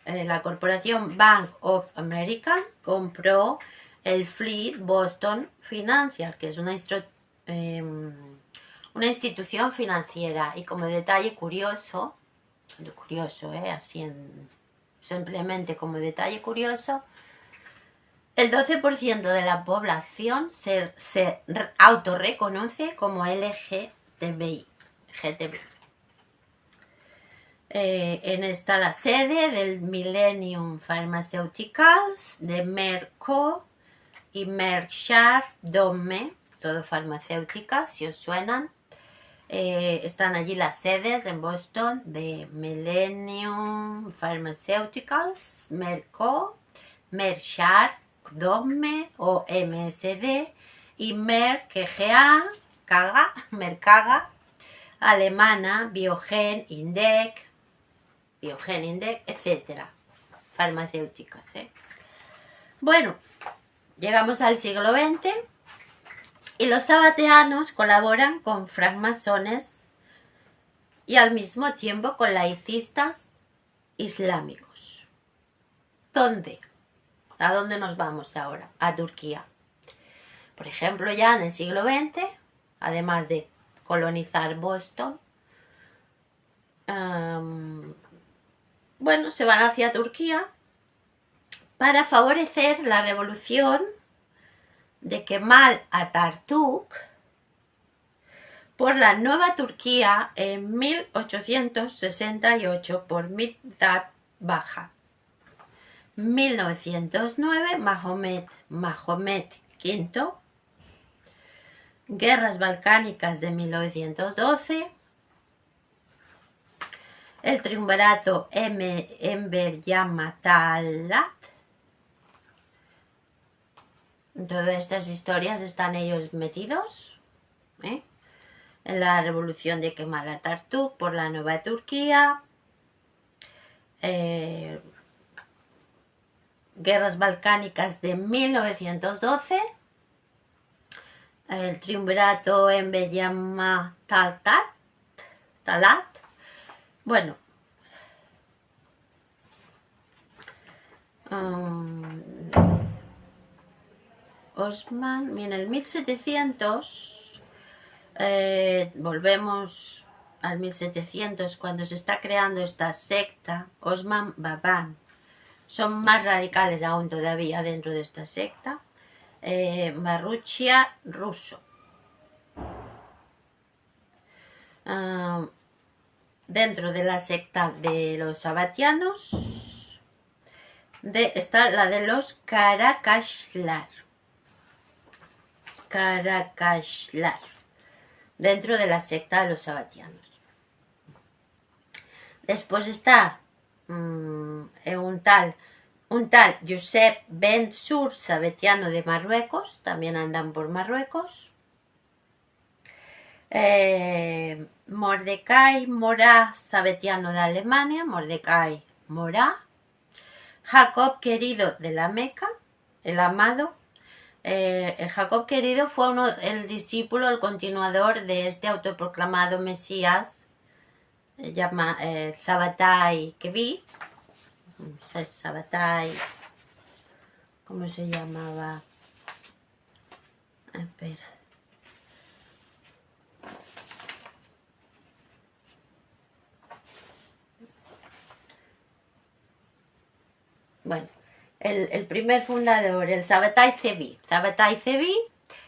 la corporación Bank of America compró el Fleet Boston Financial, que es una institución financiera. Y como detalle curioso, simplemente como detalle curioso, el 12% de la población se autorreconoce como LGTBI. Está la sede del Millennium Pharmaceuticals, de Merck Co. y Merck Sharp Dohme, todo farmacéuticas, si os suenan. Están allí las sedes en Boston de Millennium Pharmaceuticals, Merck Co., Merck Sharp Dohme o MSD, y Merck KGaA, alemana, Biogen Index, etc. Farmacéuticas, Bueno, llegamos al siglo XX Y los sabateanos colaboran con francmasones y al mismo tiempo con laicistas islámicos. ¿Dónde? ¿A dónde nos vamos ahora? A Turquía. Por ejemplo, ya en el siglo XX, además de colonizar Boston, bueno, se van hacia Turquía para favorecer la revolución de Kemal Atatürk por la nueva Turquía en 1868 por Mithat Baja. 1909 Mahomet V, guerras balcánicas de 1912, el triunvirato Enver Yamatalat. En todas estas historias están ellos metidos, en la revolución de Kemal Atatürk por la nueva Turquía, guerras balcánicas de 1912, el triunvirato Enver Yamatalat. Bueno, Osman, en el 1700, volvemos al 1700, cuando se está creando esta secta, Osman Baban. Son más radicales aún todavía dentro de esta secta. Marruchia ruso. Dentro de la secta de los sabatianos está la de los Karakashlar. Dentro de la secta de los sabatianos. Después está un tal Josep Ben Sur, sabetiano de Marruecos, también andan por Marruecos. Mordecai Morá, sabetiano de Alemania, Mordecai Morá. Jacob Querido de la Meca, el amado. El Jacob Querido fue el discípulo, el continuador de este autoproclamado Mesías, Sabbatai Kevi. Sabbatai, ¿cómo se llamaba? Espera. Bueno, el primer fundador, el Sabbatai Zevi. Sabbatai Zevi,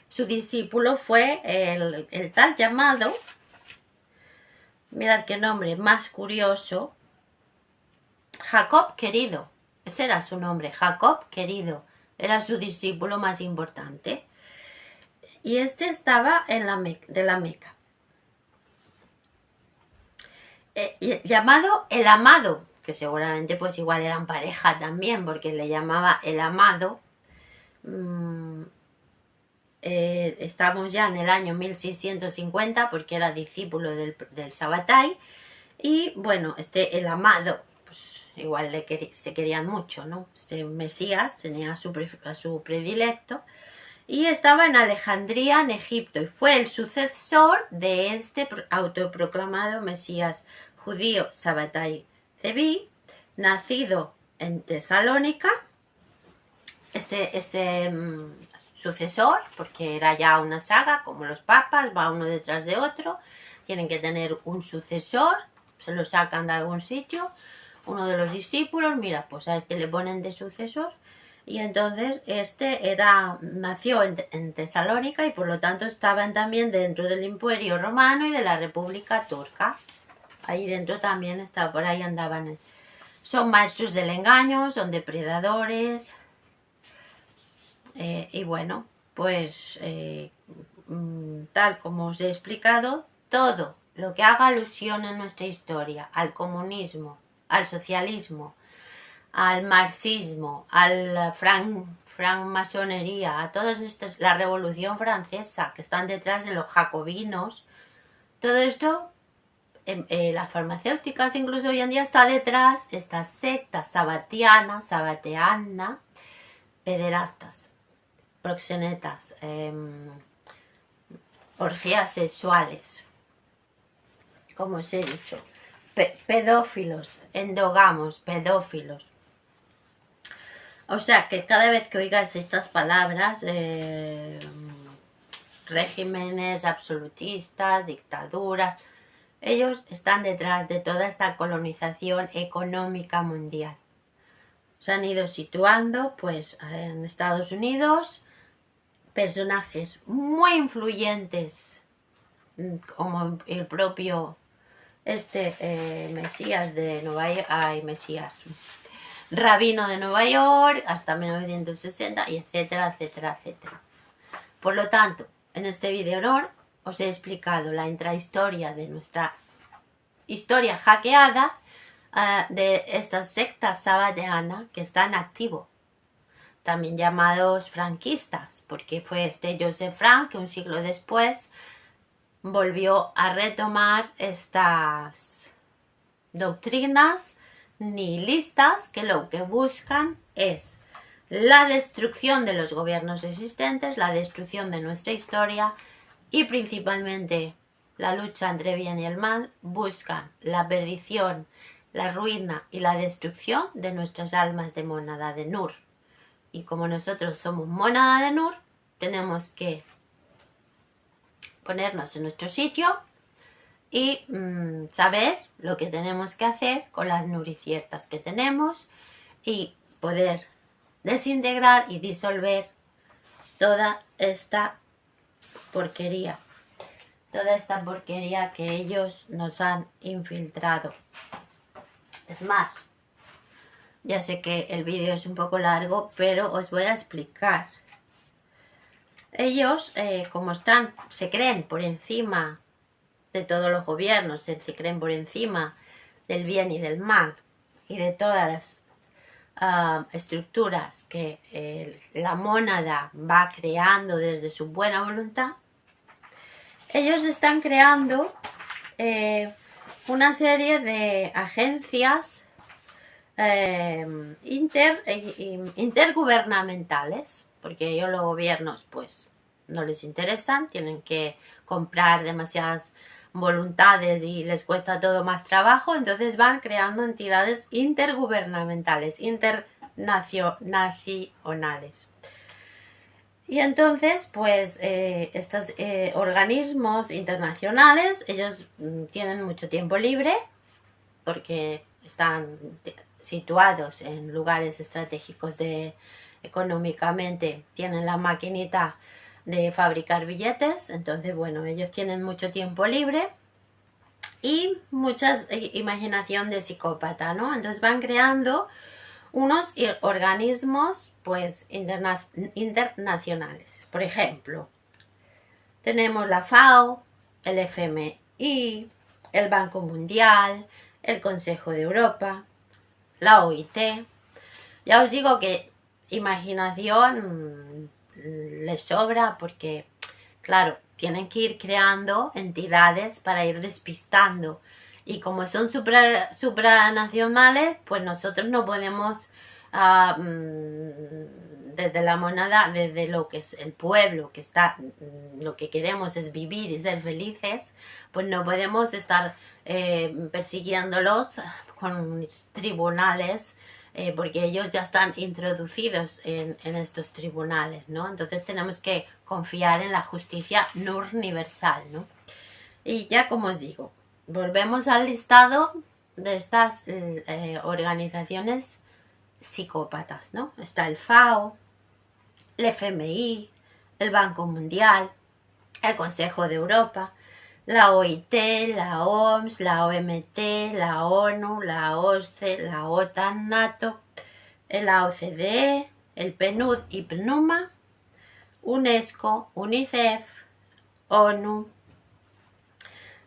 su discípulo fue el tal llamado, mirad qué nombre más curioso, Jacob Querido. Ese era su nombre, Jacob Querido. Era su discípulo más importante. Y este estaba de la Meca. Llamado el amado, que seguramente pues igual eran pareja también, porque le llamaba el amado. Estamos ya en el año 1650, porque era discípulo del Sabbatai. Y bueno, el amado, pues igual se querían mucho, ¿no? Este Mesías tenía a su predilecto. Y estaba en Alejandría, en Egipto, y fue el sucesor de este autoproclamado Mesías judío Sabbatai Zevi, nacido en Tesalónica. Sucesor, porque era ya una saga, como los papas, va uno detrás de otro, tienen que tener un sucesor, se lo sacan de algún sitio, uno de los discípulos, mira, pues a este le ponen de sucesor, y entonces nació en Tesalónica y por lo tanto estaban también dentro del Imperio Romano y de la República Turca. Ahí dentro también por ahí andaban. Son maestros del engaño, son depredadores. Y bueno, pues tal como os he explicado, todo lo que haga alusión en nuestra historia al comunismo, al socialismo, al marxismo, al francmasonería, a todas estas, la Revolución Francesa, que están detrás de los jacobinos, todo esto, las farmacéuticas incluso hoy en día está detrás, esta secta sabateana, pederastas, proxenetas, orgías sexuales, como os he dicho, pedófilos, endógamos, pedófilos. O sea que cada vez que oigáis estas palabras, regímenes absolutistas, dictaduras, ellos están detrás de toda esta colonización económica mundial. Se han ido situando pues en Estados Unidos personajes muy influyentes como el propio Mesías de Nueva York, Mesías, rabino de Nueva York hasta 1960 y etcétera, etcétera, etcétera. Por lo tanto, en este video honor os he explicado la intrahistoria de nuestra historia hackeada de esta secta sabateana que está en activo, también llamados franquistas, porque fue Joseph Frank que un siglo después volvió a retomar estas doctrinas nihilistas que lo que buscan es la destrucción de los gobiernos existentes, la destrucción de nuestra historia y principalmente la lucha entre bien y el mal. Buscan la perdición, la ruina y la destrucción de nuestras almas de mónada de Nur. Y como nosotros somos mónada de Nur, tenemos que ponernos en nuestro sitio y saber lo que tenemos que hacer con las nuriciertas que tenemos y poder desintegrar y disolver toda esta porquería que ellos nos han infiltrado. Es más, ya sé que el vídeo es un poco largo, pero os voy a explicar. Ellos, como se creen por encima de todos los gobiernos, se creen por encima del bien y del mal y de todas las estructuras que la mónada va creando desde su buena voluntad. Ellos están creando una serie de agencias intergubernamentales, porque ellos los gobiernos pues no les interesan, tienen que comprar demasiadas voluntades y les cuesta todo más trabajo, entonces van creando entidades intergubernamentales, internacionales. Y entonces pues estos organismos internacionales, ellos tienen mucho tiempo libre porque están situados en lugares estratégicos económicamente, tienen la maquinita de fabricar billetes, entonces bueno, ellos tienen mucho tiempo libre y mucha imaginación de psicópata, ¿no? Entonces van creando unos organismos pues internacionales. Por ejemplo, tenemos la FAO, el FMI, el Banco Mundial, el Consejo de Europa, la OIT. Ya os digo que imaginación les sobra porque, claro, tienen que ir creando entidades para ir despistando. Y como son supranacionales, pues nosotros no podemos, desde la monada, desde lo que es el pueblo, que está, lo que queremos es vivir y ser felices, pues no podemos estar persiguiéndolos con tribunales, porque ellos ya están introducidos en estos tribunales, ¿no? Entonces tenemos que confiar en la justicia universal, ¿no? Y ya como os digo, volvemos al listado de estas organizaciones psicópatas, ¿no? Está el FAO, el FMI, el Banco Mundial, el Consejo de Europa, la OIT, la OMS, la OMT, la ONU, la OSCE, la OTAN, NATO, la OCDE, el PNUD y PNUMA, UNESCO, UNICEF, ONU,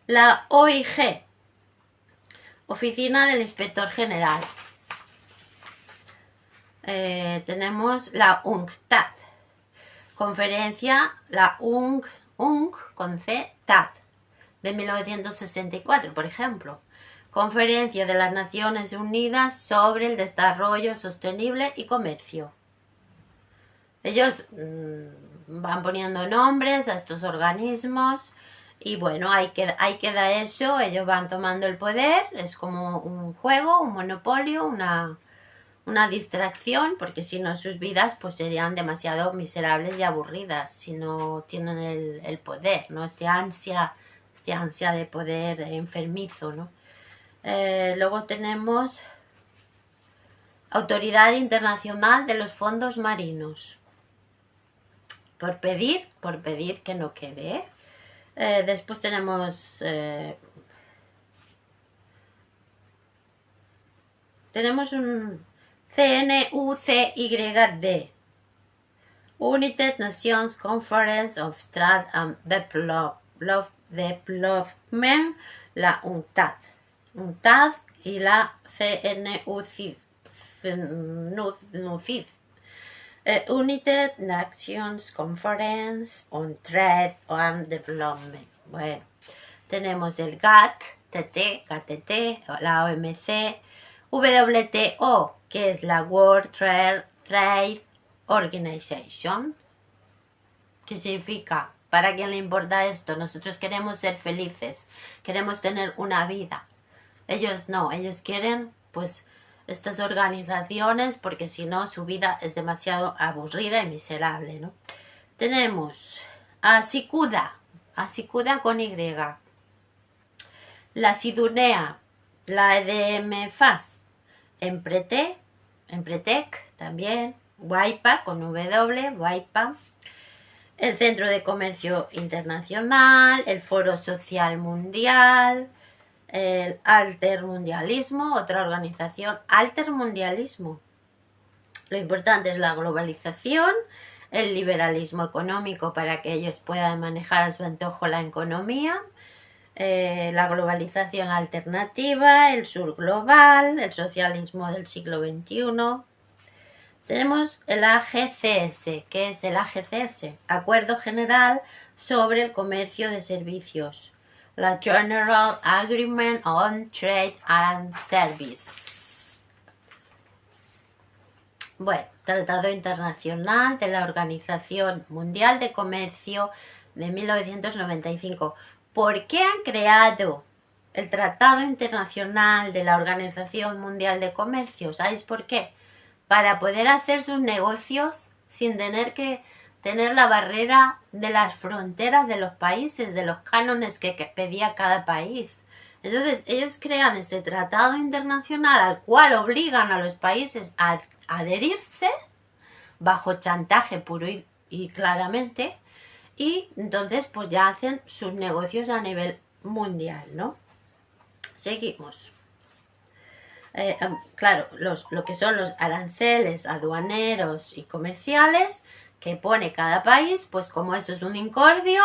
la OIG, Oficina del Inspector General. Tenemos la UNCTAD, conferencia, la UNC con C, TAD, de 1964, por ejemplo. Conferencia de las Naciones Unidas sobre el Desarrollo Sostenible y Comercio. Ellos van poniendo nombres a estos organismos y bueno, ahí queda eso, ellos van tomando el poder, es como un juego, un monopolio, una distracción, porque si no sus vidas pues serían demasiado miserables y aburridas si no tienen el poder, ¿no? Este ansia de poder enfermizo, ¿no? Luego tenemos Autoridad Internacional de los Fondos Marinos. Por pedir que no quede. Después tenemos un CNUCYD, United Nations Conference of Trade and Development, la UNCTAD y la CNUCID, United Nations Conference on Trade and Development. Bueno, tenemos el GATT, la OMC, WTO, que es la World Trade Organization. ¿Qué significa? ¿Para quién le importa esto? Nosotros queremos ser felices, queremos tener una vida. Ellos no, ellos quieren pues estas organizaciones porque si no su vida es demasiado aburrida y miserable, ¿no? Tenemos a Sicuda con Y, la Sidunea, la EDMFAS, Empretec también, WIPA con W, WIPA, el Centro de Comercio Internacional, el Foro Social Mundial, el Altermundialismo, otra organización, Altermundialismo. Lo importante es la globalización, el liberalismo económico para que ellos puedan manejar a su antojo la economía, la globalización alternativa, el sur global, el socialismo del siglo XXI. Tenemos el AGCS. ¿Qué es el AGCS? Acuerdo General sobre el Comercio de Servicios. La General Agreement on Trade and Service. Bueno, Tratado Internacional de la Organización Mundial de Comercio de 1995. ¿Por qué han creado el Tratado Internacional de la Organización Mundial de Comercio? ¿Sabéis por qué? Para poder hacer sus negocios sin tener que tener la barrera de las fronteras de los países, de los cánones que pedía cada país. Entonces ellos crean este tratado internacional al cual obligan a los países a adherirse bajo chantaje puro y claramente, y entonces pues ya hacen sus negocios a nivel mundial, ¿no? Seguimos. Claro, lo que son los aranceles aduaneros y comerciales que pone cada país, pues como eso es un incordio,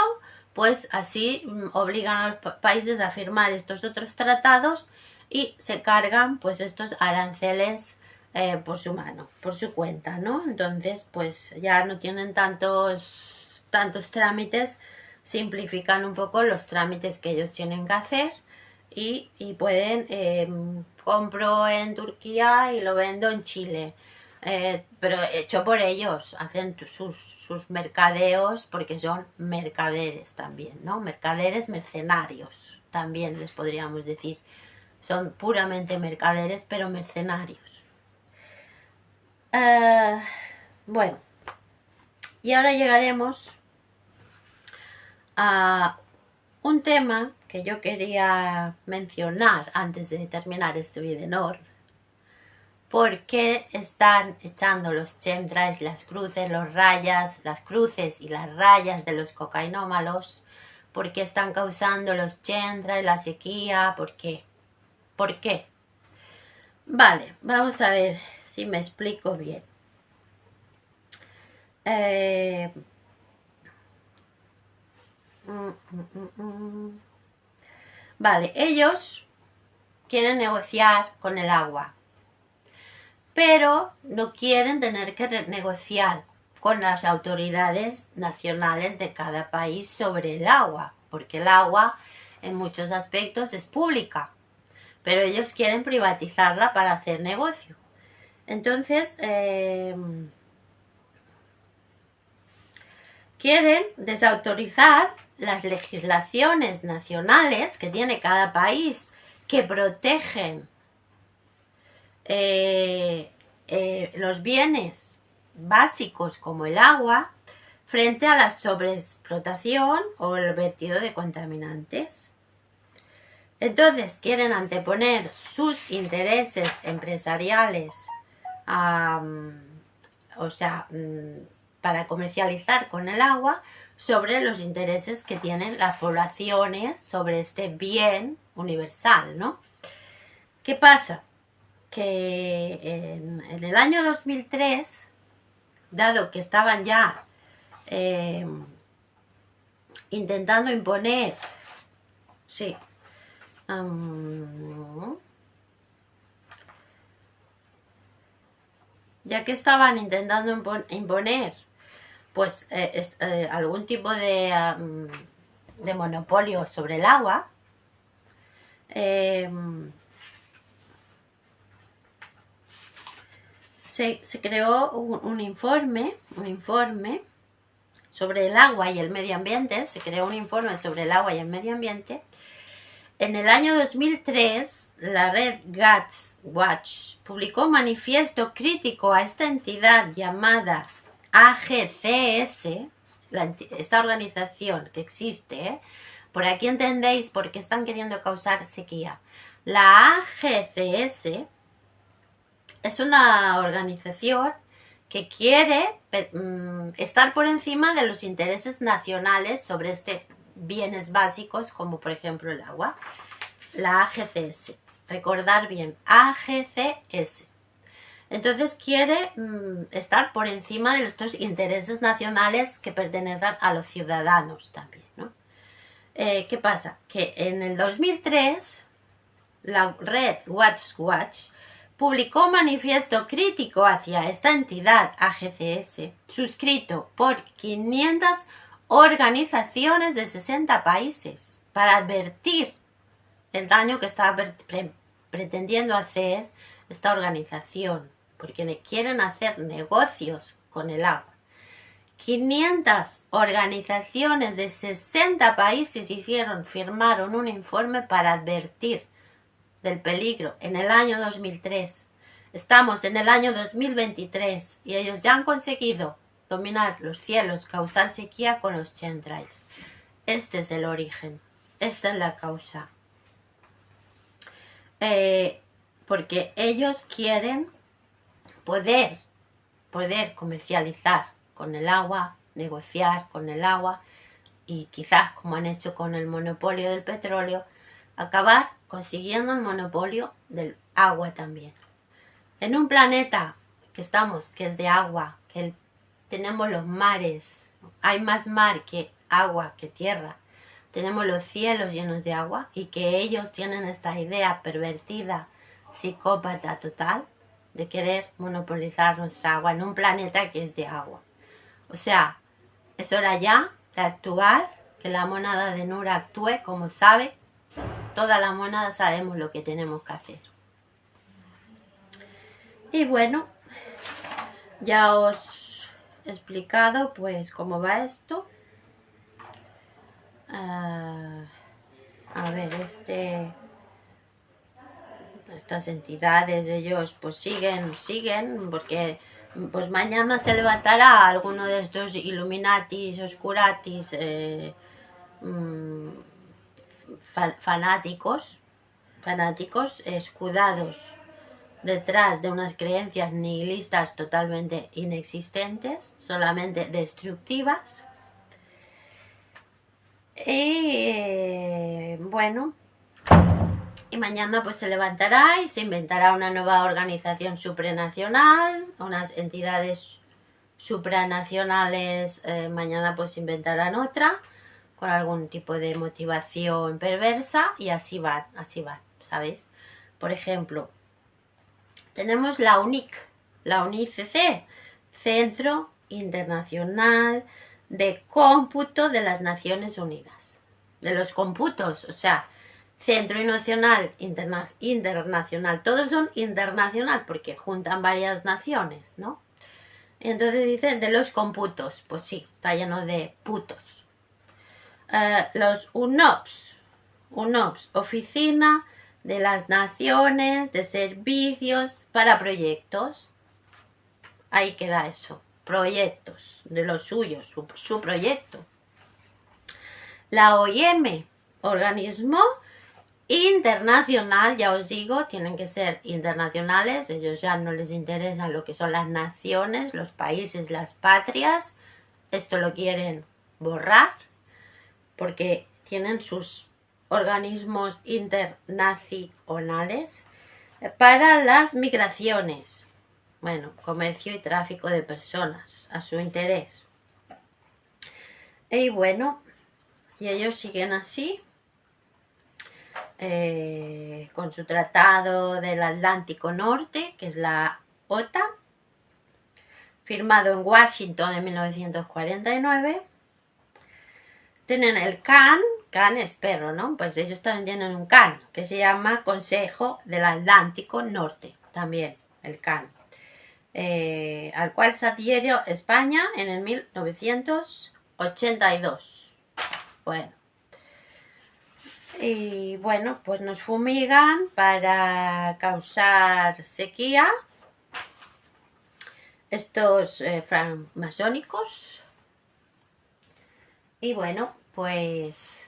pues así obligan a los países a firmar estos otros tratados y se cargan pues estos aranceles por su mano, por su cuenta, ¿no? Entonces pues ya no tienen tantos trámites, simplifican un poco los trámites que ellos tienen que hacer y pueden, compro en Turquía y lo vendo en Chile. Pero hecho por ellos, hacen sus mercadeos porque son mercaderes también, ¿no? Mercaderes mercenarios, también les podríamos decir. Son puramente mercaderes, pero mercenarios. Bueno, y ahora llegaremos a un tema que yo quería mencionar antes de terminar este video. ¿Por qué están echando los chemtrails, las cruces, las cruces y las rayas de los cocainómalos? ¿Por qué están causando los chemtrails, la sequía? ¿Por qué? ¿Por qué? Vale, vamos a ver si me explico bien. Vale, ellos quieren negociar con el agua, pero no quieren tener que negociar con las autoridades nacionales de cada país sobre el agua, porque el agua en muchos aspectos es pública, pero ellos quieren privatizarla para hacer negocio. Entonces, quieren desautorizar las legislaciones nacionales que tiene cada país que protegen los bienes básicos como el agua frente a la sobreexplotación o el vertido de contaminantes. Entonces quieren anteponer sus intereses empresariales para comercializar con el agua sobre los intereses que tienen las poblaciones sobre este bien universal, ¿no? ¿Qué pasa? Que en el año 2003, dado que estaban ya intentando imponer, ya que estaban intentando imponer pues algún tipo de monopolio sobre el agua, se creó un informe sobre el agua y el medio ambiente. Se creó un informe sobre el agua y el medio ambiente. En el año 2003, la red Watch publicó un manifiesto crítico a esta entidad llamada AGCS, esta organización que existe, por aquí entendéis por qué están queriendo causar sequía. La AGCS es una organización que quiere estar por encima de los intereses nacionales sobre bienes básicos como por ejemplo el agua. La AGCS, recordar bien, AGCS. Entonces quiere estar por encima de estos intereses nacionales que pertenecen a los ciudadanos también, ¿no? ¿Qué pasa? Que en el 2003 la red Watch publicó un manifiesto crítico hacia esta entidad AGCS, suscrito por 500 organizaciones de 60 países, para advertir el daño que estaba pretendiendo hacer esta organización, porque quieren hacer negocios con el agua. 500 organizaciones de 60 países firmaron un informe para advertir del peligro en el año 2003. Estamos en el año 2023 y ellos ya han conseguido dominar los cielos, causar sequía con los chemtrails. Este es el origen, esta es la causa. Porque ellos quieren poder comercializar con el agua, negociar con el agua y quizás, como han hecho con el monopolio del petróleo, acabar consiguiendo el monopolio del agua también. En un planeta que es de agua, que tenemos los mares, hay más mar que agua, que tierra, tenemos los cielos llenos de agua, y que ellos tienen esta idea pervertida, psicópata total, de querer monopolizar nuestra agua en un planeta que es de agua. O sea, es hora ya de actuar, que la monada de Nura actúe como sabe. Toda la monada sabemos lo que tenemos que hacer. Y bueno, ya os he explicado pues cómo va esto. A ver, estas entidades, ellos pues siguen, porque pues mañana se levantará alguno de estos Illuminatis, Oscuratis, fanáticos, escudados detrás de unas creencias nihilistas totalmente inexistentes, solamente destructivas. Y bueno, y mañana pues se levantará y se inventará una nueva organización supranacional, unas entidades supranacionales. Mañana pues inventarán otra con algún tipo de motivación perversa, y así van, ¿sabéis? Por ejemplo, tenemos la UNIC, Centro Internacional de Cómputo de las Naciones Unidas. De los cómputos, o sea, Centro Nacional, internacional, todos son internacional porque juntan varias naciones, ¿no? Y entonces dice de los computos. Pues sí, está lleno de putos. Los UNOPS. UNOPS, Oficina de las Naciones de Servicios para Proyectos. Ahí queda eso. Proyectos, de los suyos, su proyecto. La OIM, organismo internacional, ya os digo, tienen que ser internacionales, ellos ya no les interesa lo que son las naciones, los países, las patrias, esto lo quieren borrar, porque tienen sus organismos internacionales para las migraciones, bueno, comercio y tráfico de personas, a su interés. Y bueno, y ellos siguen así, con su Tratado del Atlántico Norte, que es la OTAN, firmado en Washington en 1949. Tienen el CAN es perro, ¿no? Pues ellos también tienen un CAN, que se llama Consejo del Atlántico Norte, también el CAN, al cual se adhirió España en el 1982. Bueno. Y bueno, pues nos fumigan para causar sequía. Estos francmasónicos. Y bueno, pues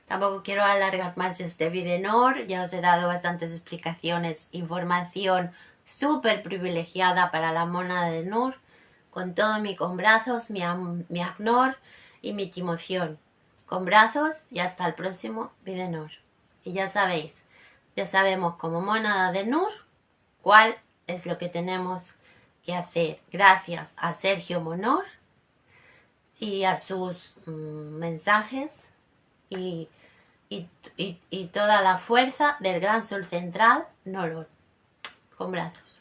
tampoco quiero alargar más este Videnor. Ya os he dado bastantes explicaciones, información súper privilegiada para la mona de Nur, con todo mi con brazos, mi Agnor y mi timoción. Con brazos y hasta el próximo Videnor. Y ya sabéis, ya sabemos como mónada de Nur cuál es lo que tenemos que hacer. Gracias a Sergio Monor y a sus mensajes y toda la fuerza del gran sol central Norón. Con brazos.